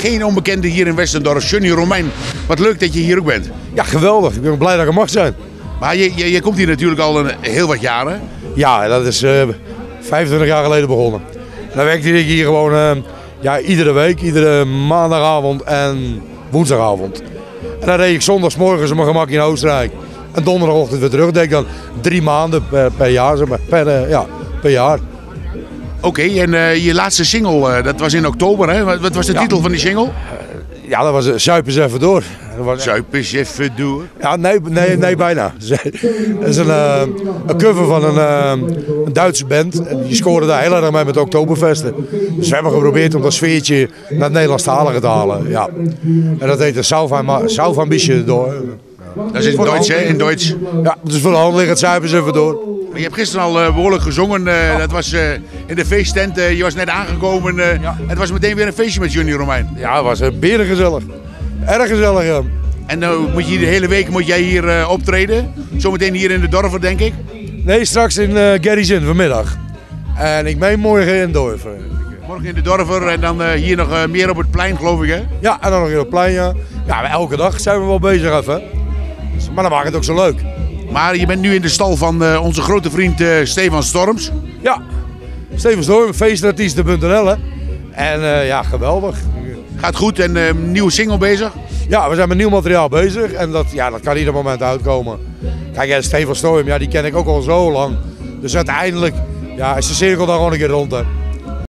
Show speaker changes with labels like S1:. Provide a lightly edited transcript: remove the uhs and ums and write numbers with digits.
S1: geen onbekende hier in Westendorf. Johnny Romein, wat leuk dat je hier ook bent.
S2: Ja, geweldig. Ik ben blij dat ik er mag zijn.
S1: Maar je komt hier natuurlijk al heel wat jaren.
S2: Ja, dat is 25 jaar geleden begonnen. Dan werkte ik hier gewoon iedere week, iedere maandagavond en woensdagavond. En dan reed ik zondagsmorgens op mijn gemak in Oostenrijk. En donderdagochtend weer terug. Dat deed ik dan 3 maanden per jaar, zeg maar, per jaar.
S1: Oké, en je laatste single, dat was in oktober, hè? Wat was de titel van die single?
S2: Ja, dat was Zuip eens even door.
S1: Zuip eens even door.
S2: Ja, nee, bijna. Dat is een cover van een Duitse band. En die scoorde daar heel erg mee met de Oktoberfesten. Dus we hebben geprobeerd om dat sfeertje naar het Nederlandstalige te halen. Ja. En dat heet de Saufambitie door.
S1: Dat is in Duits, hè? In Duits.
S2: Ja, dus voor de hand liggen het Zuip eens even door.
S1: Je hebt gisteren al behoorlijk gezongen. Dat was in de feesttent. Je was net aangekomen. Het was meteen weer een feestje met Johnny Romein.
S2: Ja, het was berengezellig. Erg gezellig, ja.
S1: En moet je de hele week moet jij hier optreden? Zometeen hier in de Dorver, denk ik?
S2: Nee, straks in Gerritsinn vanmiddag. En ik meen morgen in Dorver.
S1: Morgen in de Dorver en dan hier nog meer op het plein, geloof ik, hè?
S2: Ja, en dan nog in het plein, ja. Ja, elke dag zijn we wel bezig even. Maar dan maakt het ook zo leuk.
S1: Maar je bent nu in de stal van onze grote vriend Stefan Storms.
S2: Ja, Stefan Storms, feestartiesten.nl, hè. En ja, geweldig.
S1: Gaat goed en nieuwe single bezig?
S2: Ja, we zijn met nieuw materiaal bezig en dat kan ieder moment uitkomen. Kijk, Stefan Storm, die ken ik ook al zo lang. Dus uiteindelijk is de cirkel dan gewoon een keer rond, hè.